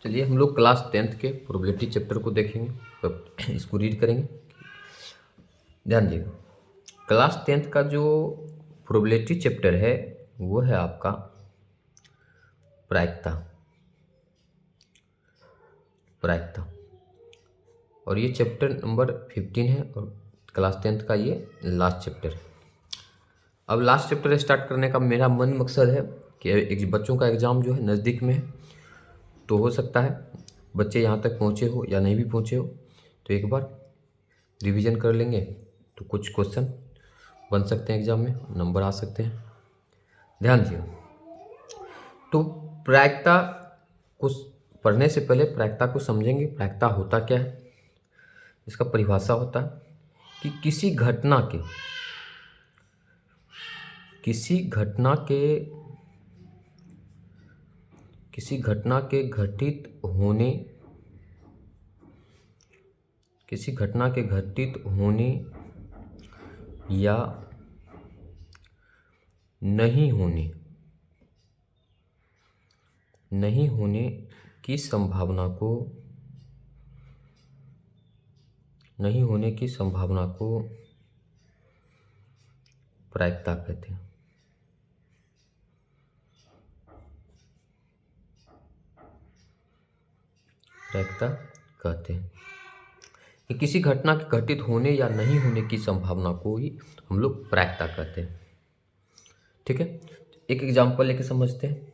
चलिए हम लोग क्लास 10th के प्रोबेबिलिटी चैप्टर को देखेंगे, तो इसको रीड करेंगे। ध्यान दीजिएगा, क्लास 10th का जो प्रोबेबिलिटी चैप्टर है वो है आपका प्रायिकता। और ये चैप्टर नंबर 15 है और क्लास 10th का ये लास्ट चैप्टर है। अब लास्ट चैप्टर स्टार्ट करने का मेरा मन मकसद है कि बच्चों का एग्ज़ाम जो है नज़दीक में है, तो हो सकता है बच्चे यहाँ तक पहुँचे हो या नहीं भी पहुँचे हो, तो एक बार रिवीजन कर लेंगे तो कुछ क्वेश्चन बन सकते हैं, एग्ज़ाम में नंबर आ सकते हैं। ध्यान दीजिए, तो प्रायिकता को पढ़ने से पहले प्रायिकता को समझेंगे। प्रायिकता होता क्या है, इसका परिभाषा होता है कि किसी घटना के घटित होने या नहीं होने की संभावना को प्रायिकता कहते हैं। कि किसी घटना के घटित होने या नहीं होने की संभावना को ही हम लोग प्रायिकता कहते हैं। ठीक है, एक एग्जांपल लेके समझते हैं।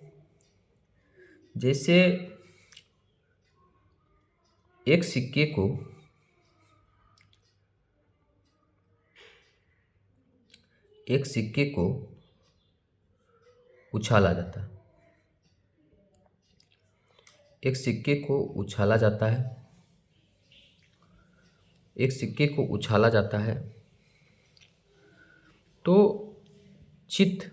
जैसे एक सिक्के को उछाला जाता है। एक सिक्के को उछाला जाता है तो चित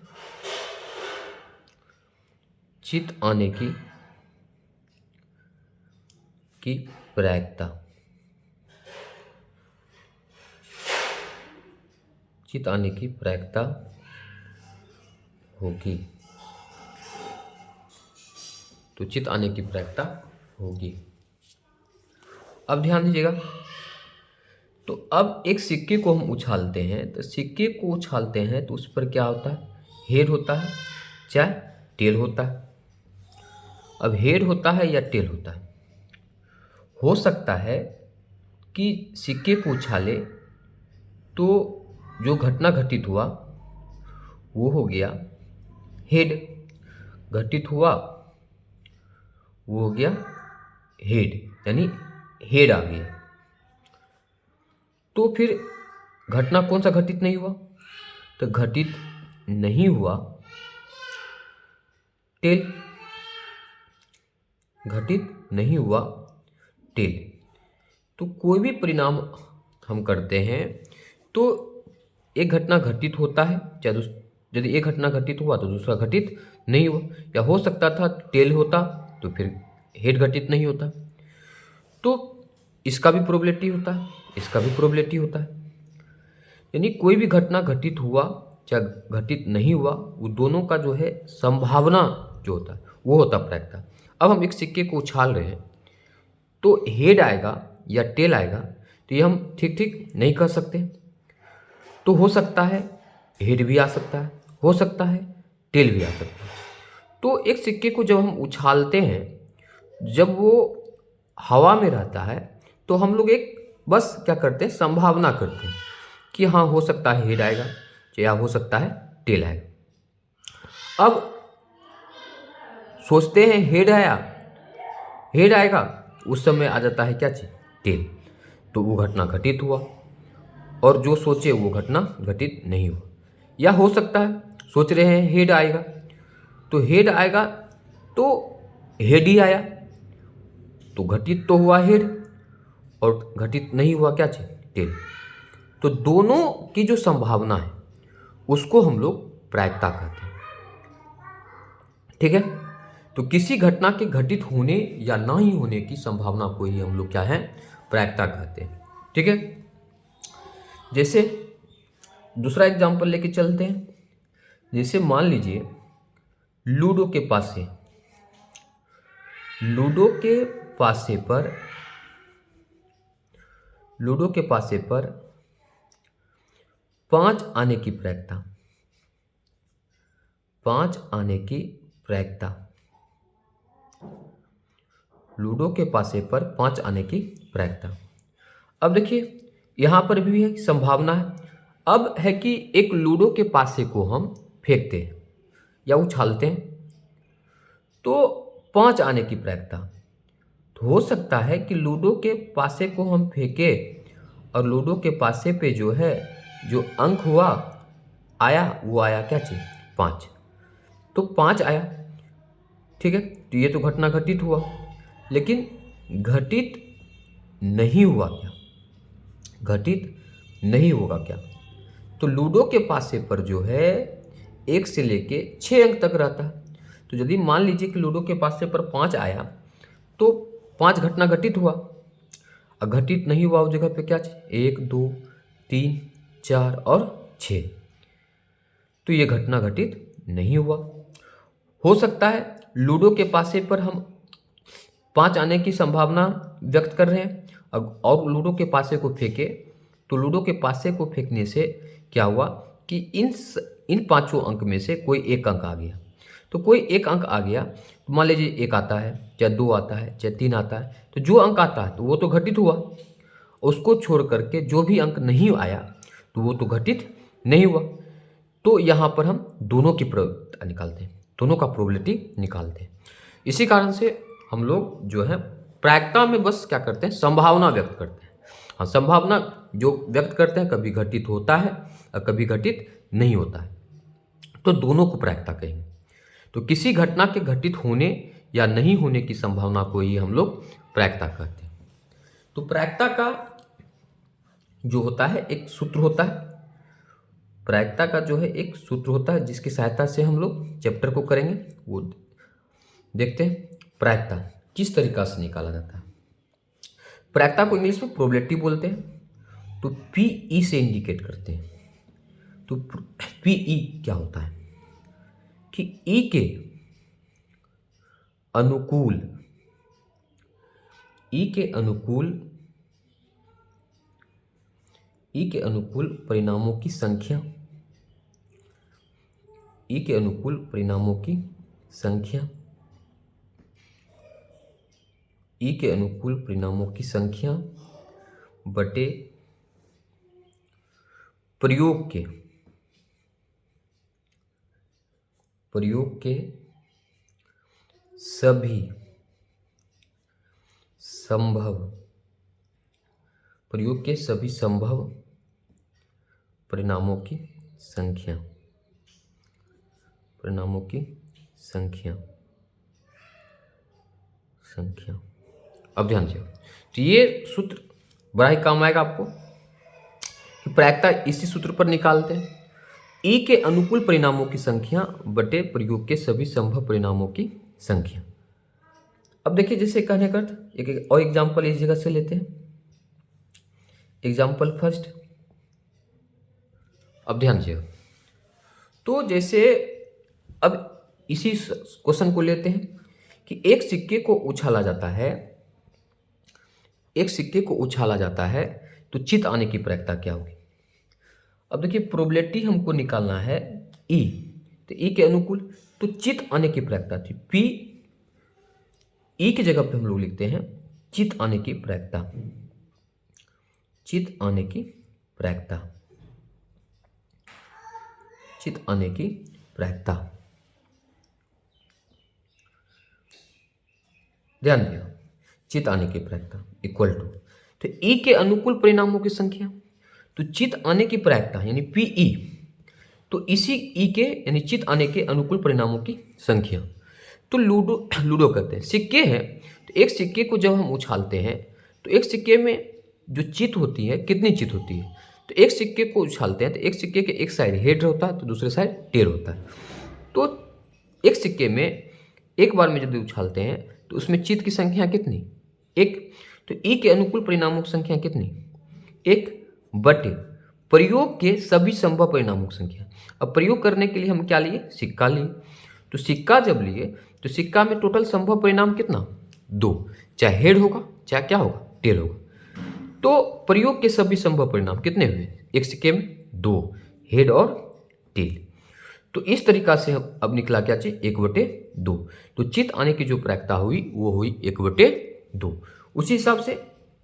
आने की प्रायिकता होगी। तो चित आने की प्रायिकता होगी। अब ध्यान दीजिएगा, तो अब एक सिक्के को हम उछालते हैं, तो सिक्के को उछालते हैं तो उस पर क्या होता है, हेड होता है चाहे टेल होता है। अब हेड होता है या टेल होता है, हो सकता है कि सिक्के को उछाले तो जो घटना घटित हुआ वो हो गया हेड, घटित हुआ वो हो गया हेड, यानी हेड आ गया। तो फिर घटना कौन सा घटित नहीं हुआ, तो घटित नहीं हुआ टेल, तो कोई भी परिणाम हम करते हैं तो एक घटना घटित होता है, चाहे यदि एक घटना घटित हुआ तो दूसरा घटित नहीं हुआ, या हो सकता था टेल होता तो फिर हेड घटित नहीं होता। तो इसका भी प्रोबेबिलिटी होता है, इसका भी प्रोबेबिलिटी होता है। यानी कोई भी घटना घटित हुआ चाहे घटित नहीं हुआ, वो दोनों का जो है संभावना जो होता है वो होता प्रायिकता। अब हम एक सिक्के को उछाल रहे हैं तो हेड आएगा या टेल आएगा, तो ये हम ठीक नहीं कह सकते। तो हो सकता है हेड भी आ सकता है, हो सकता है टेल भी आ सकता है। तो एक सिक्के को जब हम उछालते हैं, जब वो हवा में रहता है, तो हम लोग एक बस क्या करते हैं, संभावना करते हैं कि हाँ हो सकता है हेड आएगा या हो सकता है टेल आएगा। अब सोचते हैं हेड आएगा, उस समय आ जाता है क्या चीज, टेल, तो वो घटना घटित हुआ, और जो सोचे वो घटना घटित नहीं हुआ। या हो सकता है सोच रहे हैं हेड आएगा, तो हेड आएगा तो हेड ही आया, तो घटित तो हुआ हेड और घटित नहीं हुआ क्या चीज, टेल। तो दोनों की जो संभावना है उसको हम लोग प्रायिकता कहते हैं। ठीक है, तो किसी घटना के घटित होने या नहीं होने की संभावना को ही हम लोग क्या है, प्रायिकता कहते हैं। ठीक है, जैसे दूसरा एग्जांपल लेके चलते हैं। जैसे मान लीजिए लूडो के पास से लूडो के पासे पर पांच आने की प्रायिकता, लूडो के पासे पर 5 आने की प्रायिकता। अब देखिए यहां पर भी है संभावना है। अब है कि एक लूडो के पासे को हम फेंकते हैं या उछालते हैं तो 5 आने की प्रायिकता। तो हो सकता है कि लूडो के पासे को हम फेंके और लूडो के पासे पे जो है जो अंक आया वो आया क्या चीज 5। तो 5 आया, ठीक है। तो ये तो घटना घटित हुआ, लेकिन घटित नहीं हुआ क्या? घटित नहीं होगा क्या? तो लूडो के पासे पर जो है 1 से लेके 6 अंक तक रहता है। तो यदि मान लीजिए कि लूडो के पासे पर 5 आया तो 5 घटना घटित हुआ, और घटित नहीं हुआ उस जगह पे क्या चाहिए 1 2 3 4 और 6। तो ये घटना घटित नहीं हुआ। हो सकता है लूडो के पासे पर हम 5 आने की संभावना व्यक्त कर रहे हैं और लूडो के पासे को फेंके, तो लूडो के पासे को फेंकने से क्या हुआ कि इन 5 अंक में से कोई एक अंक आ गया। तो कोई एक अंक आ गया, तो मान लीजिए 1 आता है, चाहे 2 आता है, चाहे 3 आता है, तो जो अंक आता है तो वो तो घटित हुआ। उसको छोड़ करके जो भी अंक नहीं आया तो वो तो घटित नहीं हुआ। तो यहाँ पर हम दोनों की प्रोबेबिलिटी निकालते हैं, दोनों का प्रोबेबिलिटी निकालते हैं। इसी कारण से हम लोग जो है प्रायिकता में बस क्या करते हैं, संभावना व्यक्त करते हैं। हाँ, संभावना जो व्यक्त करते हैं कभी घटित होता है और कभी घटित नहीं होता है, तो दोनों को प्रायिकता कहेंगे। तो किसी घटना के घटित होने या नहीं होने की संभावना को ही हम लोग प्रायिकता कहते हैं। तो प्रायिकता का जो होता है एक सूत्र होता है, प्रायिकता का जो है एक सूत्र होता है जिसकी सहायता से हम लोग चैप्टर को करेंगे। वो देखते हैं प्रायिकता किस तरीका से निकाला जाता है। प्रायिकता को इंग्लिश में प्रोबेबिलिटी बोलते हैं। तो पीई से इंडिकेट करते हैं। तो पीई क्या होता है कि ई के अनुकूल परिणामों की संख्या, बटे प्रयोग के सभी संभव परिणामों की संख्या। अब ध्यान से, तो ये सूत्र बड़ा ही काम आएगा आपको कि प्रायिकता इसी सूत्र पर निकालते हैं। ई के अनुकूल परिणामों की संख्या बटे प्रयोग के सभी संभव परिणामों की संख्या। अब देखिए जैसे कहने का एक और एग्जाम्पल इस जगह से लेते हैं। एग्जाम्पल फर्स्ट, अब ध्यान से, तो जैसे अब इसी क्वेश्चन को लेते हैं कि एक सिक्के को उछाला जाता है तो चित आने की प्रायिकता क्या होगी। अब देखिए प्रोबेबिलिटी हमको निकालना है ई, तो ई के अनुकूल तो चित आने की प्रायिकता थी पी, ई की जगह पे हम लोग लिखते हैं चित आने की प्रायिकता। ध्यान दिया, चित आने की प्रायिकता इक्वल टू, तो ई के अनुकूल परिणामों की संख्या, तो चित आने की प्रायिकता यानी पीई, तो इसी ई के यानी चित आने के अनुकूल परिणामों की संख्या। तो लूडो करते हैं, सिक्के हैं, तो एक सिक्के को जब हम उछालते हैं तो एक सिक्के में जो चित होती है कितनी चित होती है, तो एक सिक्के को उछालते हैं तो एक सिक्के के एक साइड हेड होता है तो दूसरे साइड टेल होता है। तो एक सिक्के में एक बार में यदि उछालते हैं तो उसमें चित की संख्या कितनी, एक, तो ई के अनुकूल परिणामों की संख्या कितनी, एक बटे प्रयोग के सभी संभव परिणामों की संख्या। अब प्रयोग करने के लिए हम क्या लिए, सिक्का लिए, तो सिक्का जब लिए तो सिक्का में टोटल संभव परिणाम कितना 2, चाहे हेड होगा चाहे क्या होगा, टेल होगा। तो प्रयोग के सभी संभव परिणाम कितने हुए, एक सिक्के में 2, हेड और टेल। तो इस तरीका से हम अब निकला क्या चीज, 1/2। तो चित आने की जो प्रायिकता हुई वो हुई 1/2। उसी हिसाब से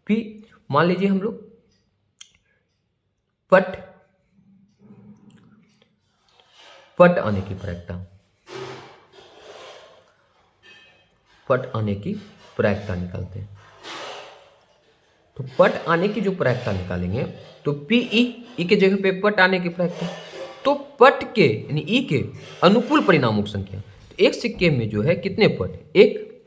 भी मान लीजिए हम लोग पट आने की प्रायिकता, पट आने की प्रायिकता निकालते हैं। तो पट आने की जो प्रायिकता निकालेंगे तो पीई, ई के जगह पे पट आने की प्रायिकता, तो पट के यानी ई के अनुकूल परिणामों की संख्या, तो एक सिक्के में जो है कितने पट, एक,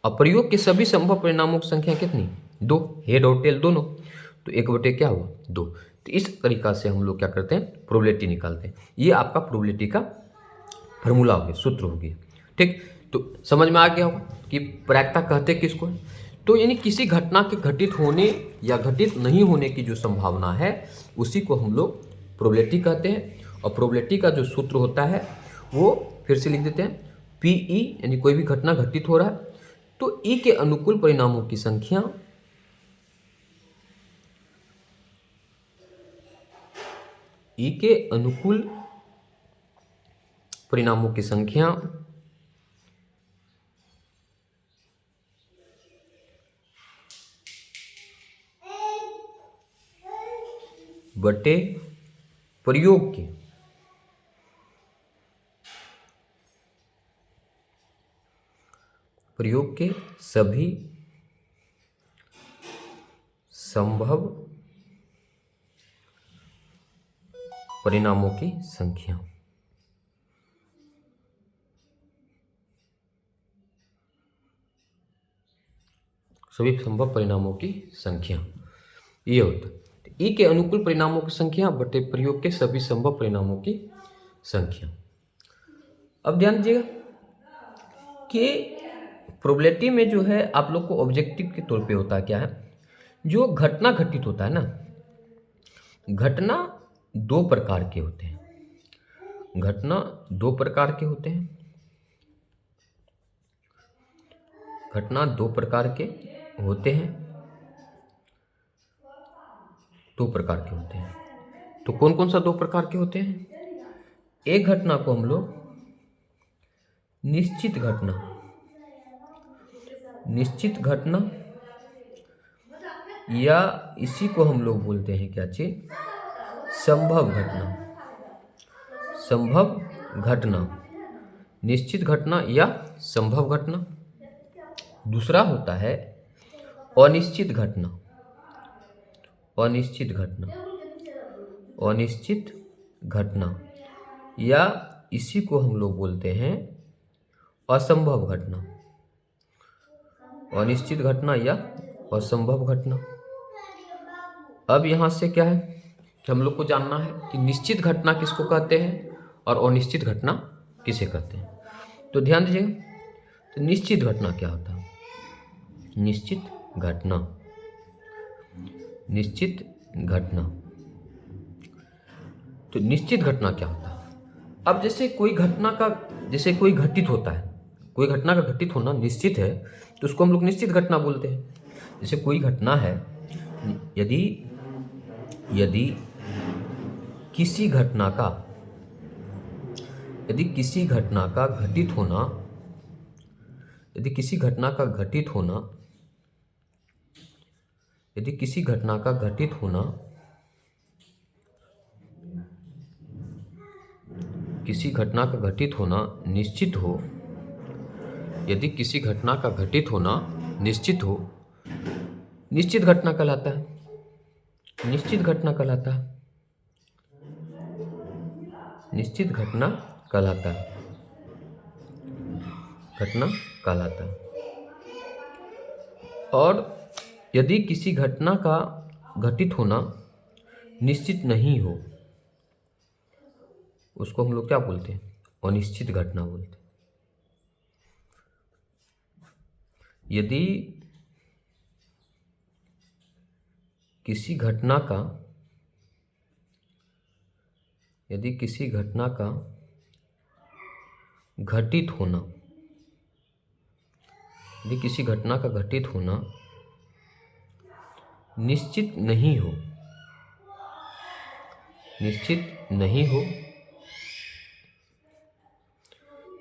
और प्रयोग के सभी संभव परिणामों की संख्या कितनी, 2, हेड और टेल दोनों। तो 1/, क्या हुआ, 2। तो इस तरीका से हम लोग क्या करते हैं, प्रोबेबिलिटी निकालते हैं। ये आपका प्रोबेबिलिटी का फॉर्मूला हो गया, सूत्र हो गया। ठीक, तो समझ में आ गया होगा कि प्रायिकता कहते किसको है। तो यानी किसी घटना के घटित होने या घटित नहीं होने की जो संभावना है उसी को हम लोग प्रोबेबिलिटी कहते हैं। और प्रोबेबिलिटी का जो सूत्र होता है वो फिर से लिख देते हैं, पीई, यानी कोई भी घटना घटित हो रहा है तो ई के अनुकूल परिणामों की संख्या, ई के अनुकूल परिणामों की संख्या बटे प्रयोग के सभी संभव परिणामों की संख्या। सभी संभव परिणामों की संख्या ये होता है। ई के अनुकूल परिणामों की संख्या बटे प्रयोग के सभी संभव परिणामों की संख्या। अब ध्यान दीजिएगा कि प्रोबेबिलिटी में जो है आप लोग को ऑब्जेक्टिव के तौर पे होता है क्या है, जो घटना घटित होता है ना, घटना 2 प्रकार के होते हैं, घटना 2 प्रकार के होते हैं, घटना 2 प्रकार के होते हैं, 2 प्रकार के होते हैं। तो कौन कौन सा 2 प्रकार के होते हैं, एक घटना को हम लोग निश्चित घटना, निश्चित घटना, या इसी को हम लोग बोलते हैं क्या चीज, संभव घटना, संभव घटना, निश्चित घटना या संभव घटना। दूसरा होता है अनिश्चित घटना, अनिश्चित घटना, अनिश्चित घटना, या इसी को हम लोग बोलते हैं असंभव घटना, अनिश्चित घटना या असंभव घटना। अब यहाँ से क्या है कि हम लोग को जानना है कि निश्चित घटना किसको कहते हैं और अनिश्चित घटना किसे कहते हैं। तो ध्यान दीजिएगा, तो निश्चित घटना क्या होता है, निश्चित घटना, निश्चित घटना। तो निश्चित घटना क्या होता है, अब जैसे कोई घटना का, जैसे कोई घटित होता है, कोई घटना का घटित होना निश्चित है तो उसको हम लोग निश्चित घटना बोलते हैं। जैसे कोई घटना है, यदि यदि किसी घटना का, यदि किसी घटना का घटित होना, यदि किसी घटना का घटित होना, यदि किसी घटना का घटित होना, किसी घटना का घटित होना निश्चित हो, यदि किसी घटना का घटित होना निश्चित हो, निश्चित घटना कहलाता है, निश्चित घटना कहलाता है, निश्चित घटना कहलाता है, घटना कहलाता है। और यदि किसी घटना का घटित होना निश्चित नहीं हो, उसको हम लोग क्या बोलते हैं, अनिश्चित घटना बोलते हैं। यदि किसी घटना का, यदि किसी घटना का घटित होना यदि किसी घटना का घटित होना निश्चित नहीं हो, निश्चित नहीं हो,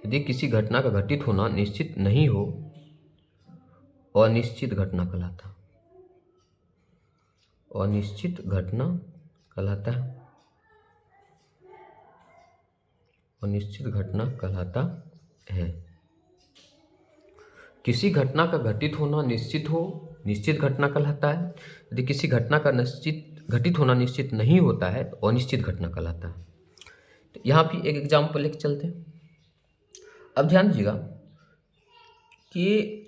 यदि किसी घटना का घटित होना निश्चित नहीं हो, अनिश्चित घटना कहलाता, अनिश्चित घटना कहलाता है, अनिश्चित घटना कहलाता है। किसी घटना का घटित होना निश्चित हो, निश्चित घटना कहलाता है। यदि किसी घटना का निश्चित घटित होना निश्चित नहीं होता है तो अनिश्चित घटना कहलाता है। तो यहाँ भी एक एग्जाम्पल लेके चलते हैं। अब ध्यान दीजिएगा कि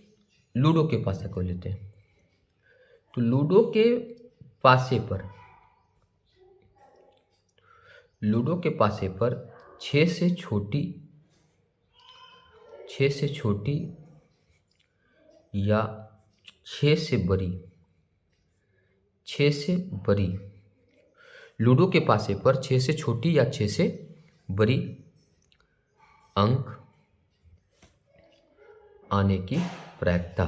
लूडो के पासे को लेते हैं। तो लूडो के पासे पर, लूडो के पासे पर 6 से छोटी, 6 से छोटी या 6 से बड़ी, 6 से बड़ी, लूडो के पासे पर 6 से छोटी या 6 से बड़ी अंक आने की प्रायिकता,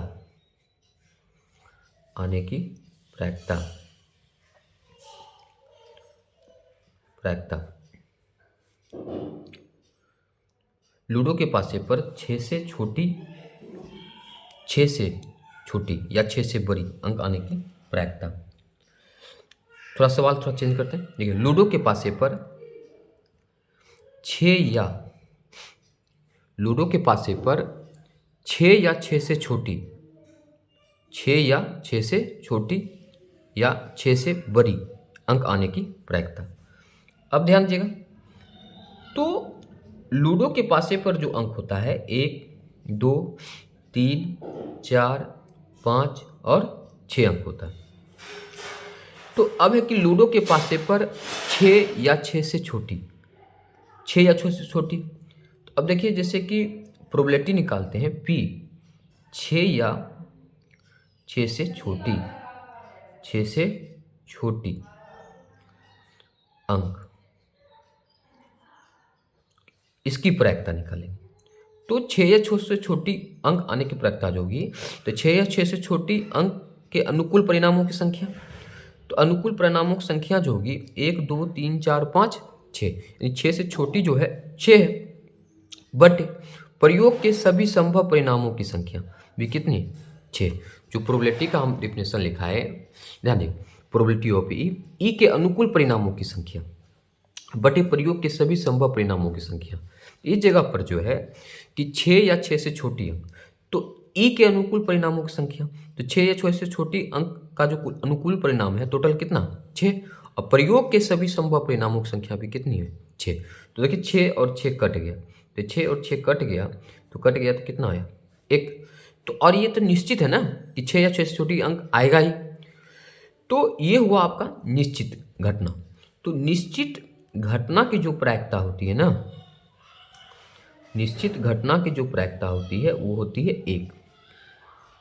आने की प्रायिकता, प्रायिकता। लूडो के पासे पर 6 से छोटी, 6 से छोटी या 6 से बड़ी अंक आने की प्रायिकता। थोड़ा सवाल थोड़ा चेंज करते हैं। देखिए, लूडो के पासे पर 6 या, लूडो के पासे पर 6 या 6 से छोटी, 6 या 6 से छोटी या 6 से बड़ी अंक आने की प्रायिकता। अब ध्यान दीजिएगा, तो लूडो के पासे पर जो अंक होता है 1, 2, 3, 4, 5 और 6 अंक होता है। तो अब है कि लूडो के पासे पर 6 या 6 से छोटी, 6 या 6 से छोटी। तो अब देखिए, जैसे कि प्रोबेबिलिटी निकालते हैं P, 6 या 6 से छोटी, 6 से छोटी अंक, इसकी प्रायिकता निकालेंगे। तो 6 या 6 से छोटी अंक आने की प्रायिकता जो होगी, तो 6 या 6 से छोटी अंक के अनुकूल परिणामों की संख्या, तो अनुकूल परिणामों की संख्या जो होगी 1, 2, 3, 4, 5, 6, यानी 6 से छोटी जो है 6 है, बट प्रयोग के सभी संभव परिणामों की संख्या भी कितनी है? 6। जो प्रोबेबिलिटी का हम डिफिनेशन लिखा है, ध्यान दें, प्रोबेबिलिटी ऑफ ई के अनुकूल परिणामों की संख्या बटे प्रयोग के सभी संभव परिणामों की संख्या। इस जगह पर जो है कि 6 या 6 से छोटी अंक, तो ई के अनुकूल परिणामों की संख्या, तो 6 या 6 से छोटी अंक का जो अनुकूल परिणाम है टोटल कितना? 6। और प्रयोग के सभी संभव परिणामों की संख्या भी कितनी है? 6। तो देखिए 6 और 6 कट गया, तो 6 और 6 कट गया, तो कट गया तो कितना आया? 1। तो और ये तो निश्चित है ना कि 6 या 6 से छोटी अंक आएगा ही। तो ये हुआ आपका निश्चित घटना। तो निश्चित घटना की जो प्रायिकता होती है ना, निश्चित घटना की जो प्रायिकता होती है वो होती है 1।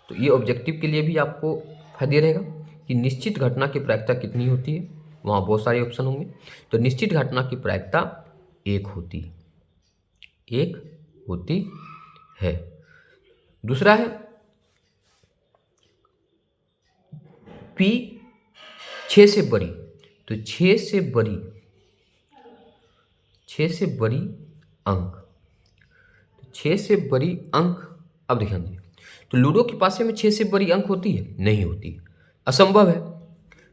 तो ये ऑब्जेक्टिव के लिए भी आपको फायदे रहेगा कि निश्चित घटना की प्रायिकता कितनी होती है, वहाँ बहुत सारे ऑप्शन होंगे। तो निश्चित घटना की प्रायिकता 1 होती है, 1 होती है। दूसरा है P 6 से बड़ी, तो 6 से बड़ी, 6 से बड़ी अंक, 6 से बड़ी अंक। अब देखिए, तो लूडो के पासे में 6 से बड़ी अंक होती है? नहीं होती, असंभव है।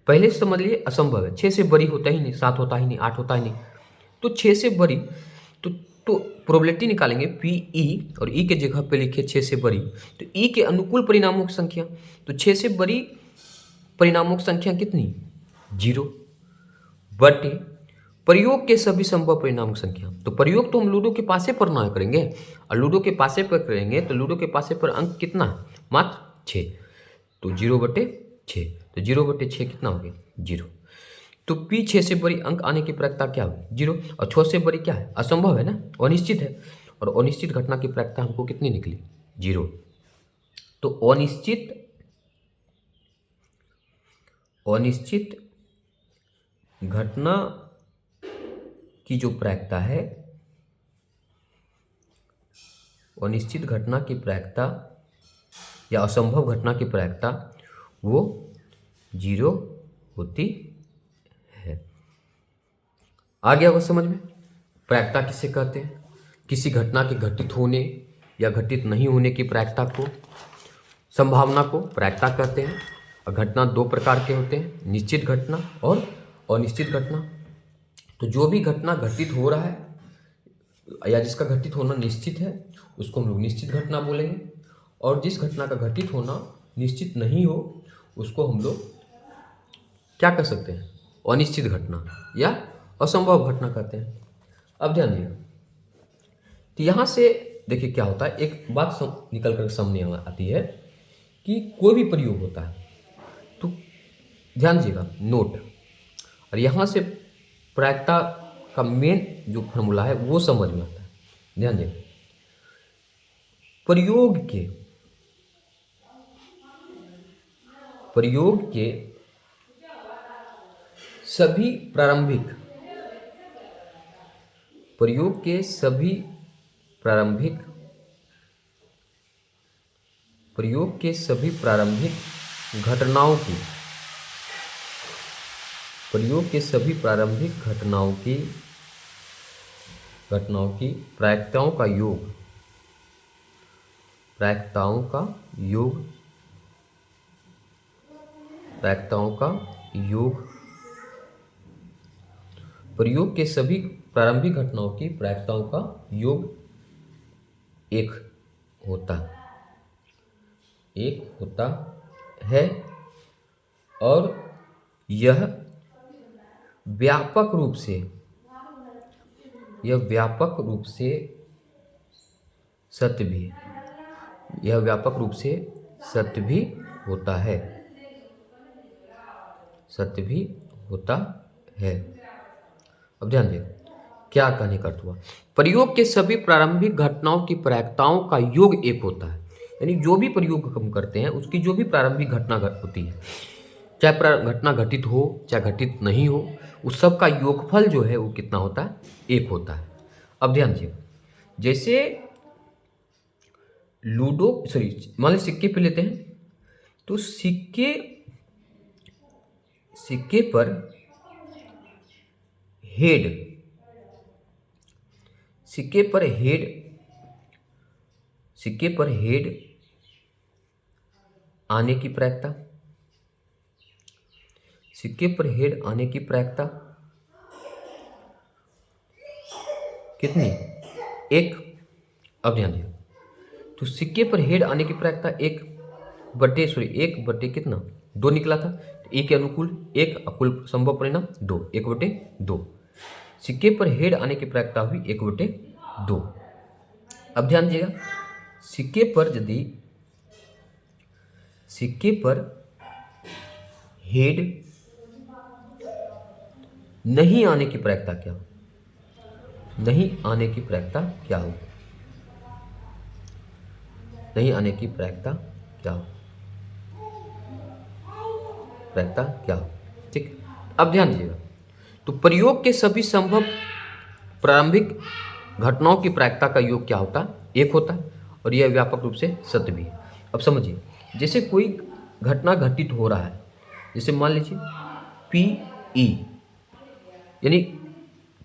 पहले से समझ लिए असंभव है, 6 से बड़ी होता ही नहीं, 7 होता ही नहीं, 8 होता ही नहीं। तो 6 से बड़ी, तो प्रोबेबिलिटी निकालेंगे पी ई, और ई के जगह पे लिखे 6 से बड़ी, तो ई के अनुकूल परिणामों की संख्या, तो 6 से बड़ी परिणामों की संख्या कितनी? 0 बटे प्रयोग के सभी संभव परिणाम की संख्या। तो प्रयोग तो हम लूडो के पासे पर ना करेंगे, और लूडो के पासे पर करेंगे तो लूडो के पासे पर अंक कितना? मात्र 6। तो 0 बटे 6, तो 0 बटे 6 कितना हो गया? 0। तो P 6 से बड़ी अंक आने की प्रायिकता क्या होगी? 0। और 6 से बड़ी क्या है? असंभव है ना, अनिश्चित है। और अनिश्चित घटना की प्रायिकता हमको कितनी निकली? 0। तो अनिश्चित घटना की जो प्रायिकता है, अनिश्चित घटना की प्रायिकता या असंभव घटना की प्रायिकता वो 0 होती है। आ गया वो समझ में? प्रायिकता किसे कहते हैं? किसी घटना के घटित होने या घटित नहीं होने की प्रायिकता को, संभावना को प्रायिकता कहते हैं। और घटना दो प्रकार के होते हैं, निश्चित घटना और अनिश्चित घटना। तो जो भी घटना घटित हो रहा है या जिसका घटित होना निश्चित है उसको हम लोग निश्चित घटना बोलेंगे, और जिस घटना का घटित होना निश्चित नहीं हो उसको हम लोग क्या कह सकते हैं? अनिश्चित घटना या असंभव घटना कहते हैं। अब ध्यान दिए, तो यहाँ से देखिए क्या होता है, एक बात निकल कर सामने आती है कि कोई भी प्रयोग होता है तो ध्यान दीजिएगा नोट, और यहाँ से प्रायिकता का मेन जो फॉर्मूला है वो समझ में आता है। ध्यान दें, प्रयोग के सभी प्रारंभिक घटनाओं की प्रायिकताओं का योग प्रयोग के सभी प्रारंभिक घटनाओं की प्रायिकताओं का योग एक होता है, और यह व्यापक रूप से सत्य भी होता है। अब ध्यान दें क्या कहने का अर्थ हुआ। प्रयोग के सभी प्रारंभिक घटनाओं की प्रायिकताओं का योग एक होता है, यानी जो भी प्रयोग हम करते हैं उसकी जो भी प्रारंभिक घटना होती है, चाहे घटना घटित हो चाहे घटित नहीं हो, उस सब का योगफल जो है वो कितना होता है? एक होता है। अब ध्यान दीजिए, जैसे मान लीजिए सिक्के पे लेते हैं, तो सिक्के पर हेड आने की प्रायिकता, कितनी? एक। अब ध्यान दिया, तो सिक्के पर हेड आने की प्रायिकता एक बटे कितना? 2 निकला था। एक के अनुकूल 1, कुल संभव परिणाम 2, 1/2। सिक्के पर हेड आने की प्रायिकता हुई 1/2। अब ध्यान दीजिएगा, सिक्के पर हेड नहीं आने की प्रायिकता क्या हो? ठीक। अब ध्यान दीजिएगा, तो प्रयोग के सभी संभव प्रारंभिक घटनाओं की प्रायिकता का योग क्या होता है? एक होता है, और यह व्यापक रूप से सत्य भी है। अब समझिए, जैसे कोई घटना घटित हो रहा है, जैसे मान लीजिए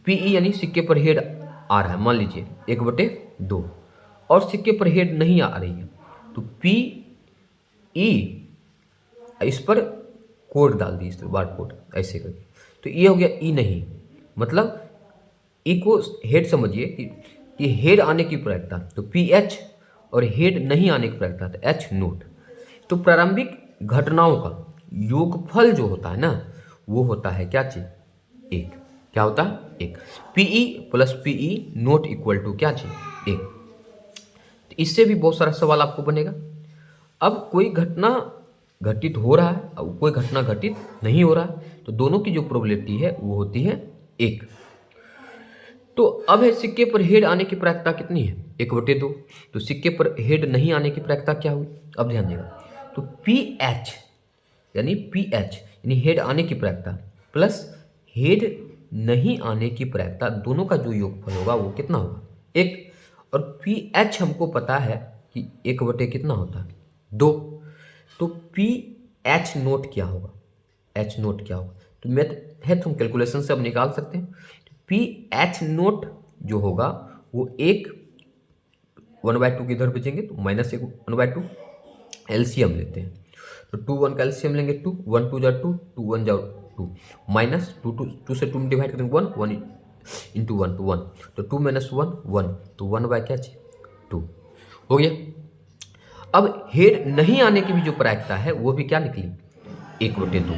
पीई यानी सिक्के पर हेड आ रहा है, मान लीजिए 1/2, और सिक्के पर हेड नहीं आ रही है, तो पीई इस पर कोड डाल दी, इस बार कोड ऐसे करके, तो ये हो गया ई नहीं, मतलब ई को हेड समझिए कि हेड आने की प्रायिकता, तो पी एच, और हेड नहीं आने की प्रायिकता तो एच नोट। तो प्रारंभिक घटनाओं का योगफल जो होता है ना, वो होता है क्या चीज? एक। क्या होता है? एक। P E plus P E not equal to क्या चीज? एक। तो इससे भी बहुत सारा सवाल आपको बनेगा। अब कोई घटना घटित हो रहा है और कोई घटना घटित नहीं हो रहा है, तो दोनों की जो प्रोबेबिलिटी है वो होती है 1। तो अब है सिक्के पर हेड आने की प्रायिकता कितनी है? 1/2। तो सिक्के पर हेड नहीं आने की प्रायिकता क्या हुई? अब ध्यान देगा, तो पीएच यानी हेड आने की प्रायिकता प्लस हेड नहीं आने की प्रायिकता, दोनों का जो योगफल होगा वो कितना होगा? 1। और पीएच हमको पता है कि 1/कितना होता है? 2। तो पी एच नोट क्या होगा, एच नोट क्या होगा, तो मैथ है तो हम कैलकुलेशन से अब निकाल सकते हैं। पी एच नोट जो होगा वो एक 1/2 की इधर बचेंगे तो माइनस एक 1/2, एलसीएम लेते हैं तो 2 1 का एलसीएम लेंगे 2, 1 2 जा 2, 2 1 जा 2, माइनस 2 2 से 2 में डिवाइड करेंगे 1 1 इंटू 1 तो 1, तो 2 माइनस 1 1, तो 1 बाय क्या चाहिए 2 हो गया। अब हेड नहीं आने की भी जो प्रायिकता है वो भी क्या निकली 1/2।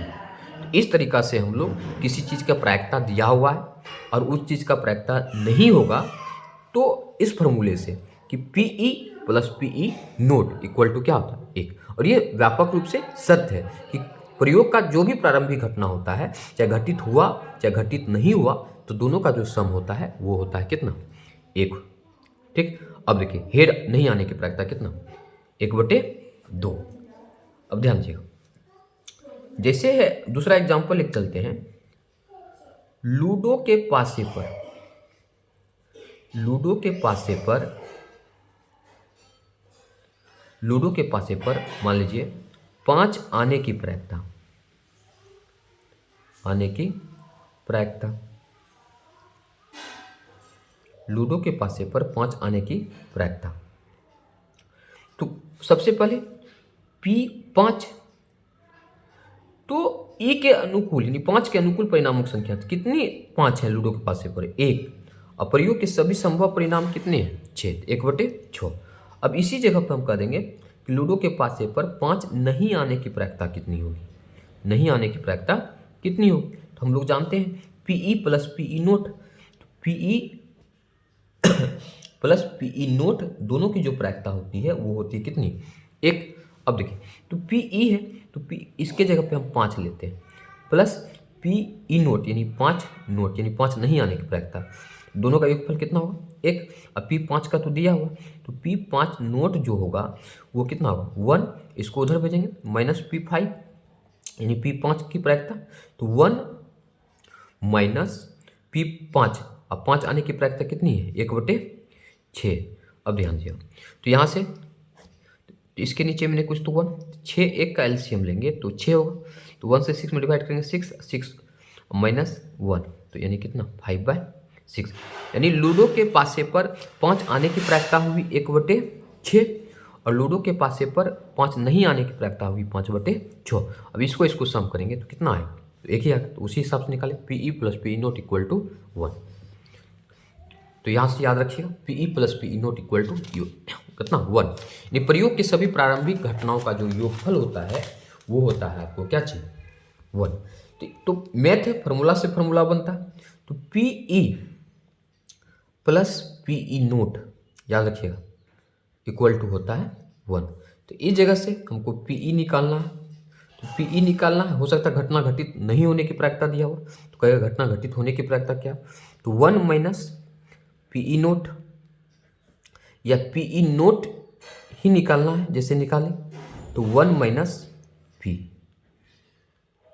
इस तरीका से हम लोग किसी चीज़ का प्रायिकता दिया हुआ है और उस चीज़ का प्रायिकता नहीं होगा तो इस फॉर्मूले से कि P E plus P E not equal to क्या होता है 1। और ये व्यापक रूप से सत्य है कि प्रयोग का जो भी प्रारंभिक घटना होता है, चाहे घटित हुआ चाहे घटित नहीं हुआ, तो दोनों का जो सम होता है वो होता है कितना 1। ठीक, अब देखिए हेड नहीं आने की प्रायिकता कितना 1/2। अब ध्यान दीजिएगा, जैसे है दूसरा एग्जांपल एक चलते हैं। लूडो के पासे पर, लूडो के पासे पर, लूडो के पासे पर मान लीजिए 5 आने की प्रायिकता, आने की प्रायिकता, लूडो के पासे पर 5 आने की प्रायिकता। तो सबसे पहले P5 तो E के अनुकूल यानी 5 के अनुकूल परिणामों की संख्या कितनी 5 है लूडो के पासे पर 1, और प्रयोग के सभी संभव परिणाम कितने हैं 6, 1/6। अब इसी जगह पर हम कह देंगे कि लूडो के पासे पर 5 नहीं आने की प्रायिकता कितनी होगी, नहीं आने की प्रायिकता कितनी होगी, तो हम लोग जानते हैं P E plus P E not, P E plus P E not दोनों की जो प्रायिकता होती है वो होती है कितनी 1। अब देखिए तो पीई है तो पी इसके जगह पे हम 5 लेते हैं प्लस पीई नोट यानी 5 नोट यानी 5 नहीं आने की प्रायिकता, दोनों का योगफल कितना होगा 1। अब P5 का तो दिया हुआ तो P5 नोट जो होगा वो कितना होगा 1, इसको उधर भेजेंगे माइनस P5 यानी P5 की प्रायिकता तो 1 माइनस P5, अब 5 आने की प्रायिकता कितनी है 1/6। अब ध्यान दिया तो यहाँ से इसके नीचे मैंने कुछ तो 1 6 1 का एलसीएम लेंगे तो 6 होगा, तो 1 से 6 में डिवाइड करेंगे 6 6 माइनस 1 तो यानी कितना 5/6, यानी लूडो के पासे पर 5 आने की प्रायिकता हुई 1/6 और लूडो के पासे पर 5 नहीं आने की प्रायिकता हुई 5/6। अब इसको सम करेंगे तो कितना आएगा तो एक ही आएगा, तो उसी हिसाब से निकालें P E plus P E not equal to 1। तो यहाँ से याद रखिएगा P E plus P E not equal to कितना 1, यानी प्रयोग के सभी प्रारंभिक घटनाओं का जो योगफल होता है वो होता है आपको क्या चाहिए 1। तो मैथ है फॉर्मूला से फॉर्मूला बनता है, तो पीई प्लस पीई नोट याद रखिएगा इक्वल टू होता है 1। तो इस जगह से हमको पीई निकालना है, तो पीई निकालना है, हो सकता है घटना घटित नहीं होने की प्रायिकता दिया हुआ तो कहेगा घटना घटित होने की प्रायिकता क्या, तो 1 माइनस पीई नोट या पीई नोट ही निकालना है, जैसे निकालें तो 1 माइनस पी।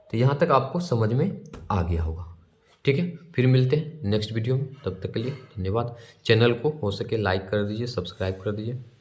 तो यहाँ तक आपको समझ में आ गया होगा। ठीक है, फिर मिलते हैं नेक्स्ट वीडियो में, तब तक के लिए धन्यवाद। चैनल को हो सके लाइक कर दीजिए, सब्सक्राइब कर दीजिए।